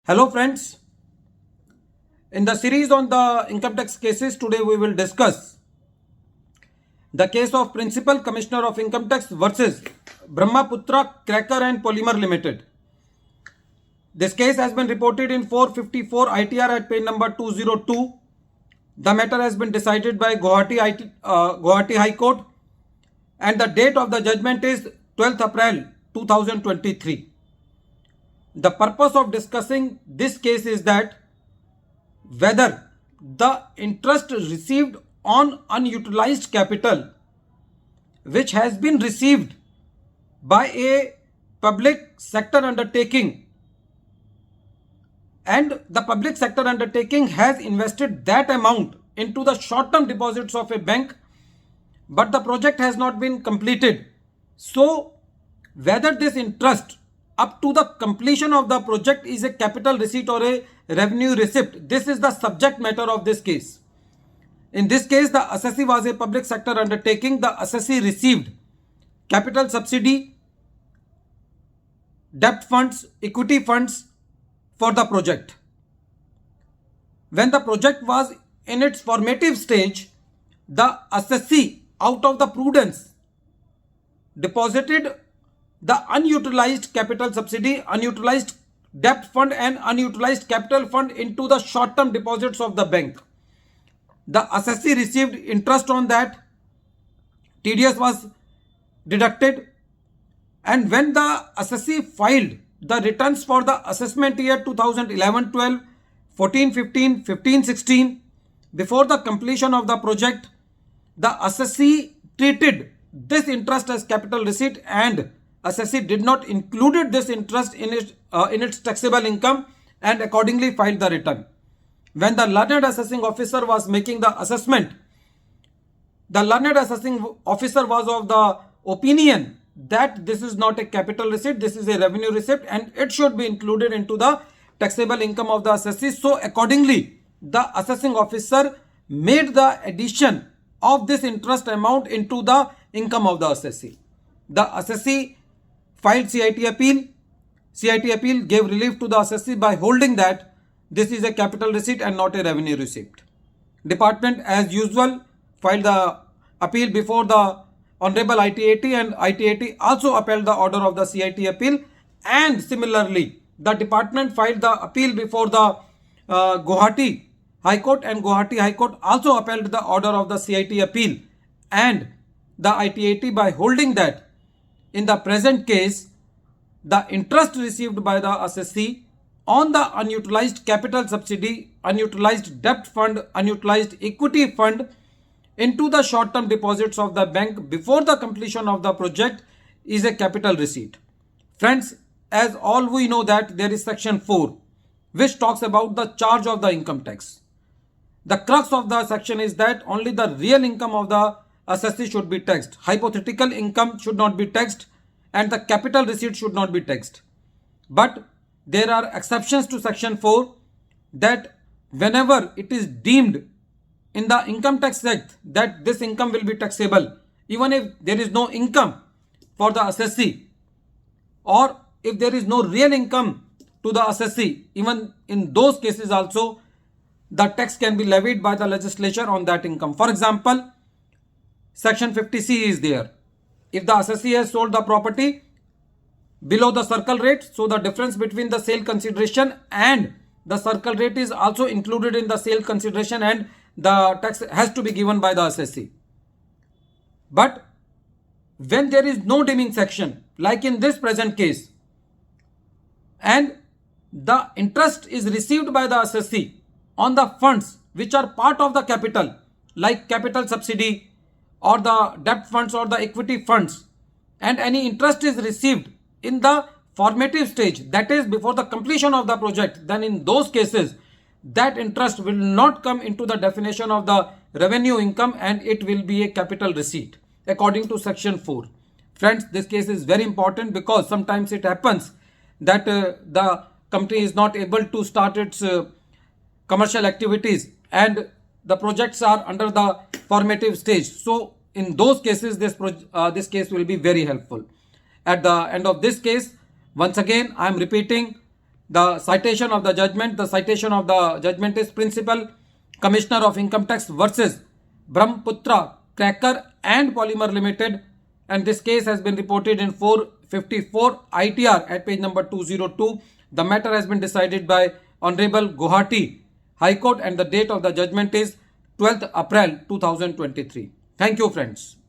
Hello friends, in the series on the income tax cases, today we will discuss the case of Principal Commissioner of Income Tax versus Brahmaputra Cracker and Polymer Limited. This case has been reported in 454 ITR at page number 202. The matter has been decided by Guwahati High Court and the date of the judgment is 12th April 2023. The purpose of discussing this case is that whether the interest received on unutilized capital which has been received by a public sector undertaking and the public sector undertaking has invested that amount into the short-term deposits of a bank, but the project has not been completed. So whether this interest up to the completion of the project is a capital receipt or a revenue receipt, this is the subject matter of this case. In this case, the assessee was a public sector undertaking. The assessee received capital subsidy, debt funds, equity funds for the project. When the project was in its formative stage, the assessee, out of the prudence, deposited the unutilized capital subsidy, unutilized debt fund and unutilized capital fund into the short-term deposits of the bank. The assessee received interest on that, TDS was deducted, and when the assessee filed the returns for the assessment year 2011-12, 14-15, 15-16, before the completion of the project, the assessee treated this interest as capital receipt and assessee did not include this interest in its taxable income and accordingly filed the return. When the learned assessing officer was making the assessment, the learned assessing officer was of the opinion that this is not a capital receipt, this is a revenue receipt and it should be included into the taxable income of the assessee. So accordingly, the assessing officer made the addition of this interest amount into the income of the assessee. The assessee filed CIT appeal. CIT appeal gave relief to the assessee by holding that this is a capital receipt and not a revenue receipt. Department, as usual, filed the appeal before the Honorable ITAT and ITAT also upheld the order of the CIT appeal, and similarly the department filed the appeal before the Guwahati High Court and Guwahati High Court also upheld the order of the CIT appeal and the ITAT by holding that in the present case, the interest received by the assessee on the unutilized capital subsidy, unutilized debt fund, unutilized equity fund into the short-term deposits of the bank before the completion of the project is a capital receipt. Friends, as all we know that there is section 4 which talks about the charge of the income tax. The crux of the section is that only the real income of the assessee should be taxed. Hypothetical income should not be taxed and the capital receipt should not be taxed. But there are exceptions to section 4 that whenever it is deemed in the income tax act that this income will be taxable, even if there is no income for the assessee or if there is no real income to the assessee, even in those cases also the tax can be levied by the legislature on that income. For example, section 50C is there. If the assessee has sold the property below the circle rate, so the difference between the sale consideration and the circle rate is also included in the sale consideration and the tax has to be given by the assessee. But when there is no deeming section, like in this present case, and the interest is received by the assessee on the funds which are part of the capital, like capital subsidy or the debt funds or the equity funds, and any interest is received in the formative stage, that is before the completion of the project, then in those cases that interest will not come into the definition of the revenue income and it will be a capital receipt according to section 4. Friends, this case is very important because sometimes it happens that the company is not able to start its commercial activities and the projects are under the formative stage. So in those cases this case will be very helpful. At the end of this case, once again I am repeating The citation of the judgment. The citation of the judgment is Principal Commissioner of Income Tax versus Brahmaputra Cracker and Polymer Limited, and this case has been reported in 454 ITR at page number 202. The matter has been decided by Honorable Guwahati High Court, and the date of the judgment is 12th April 2023. Thank you, friends.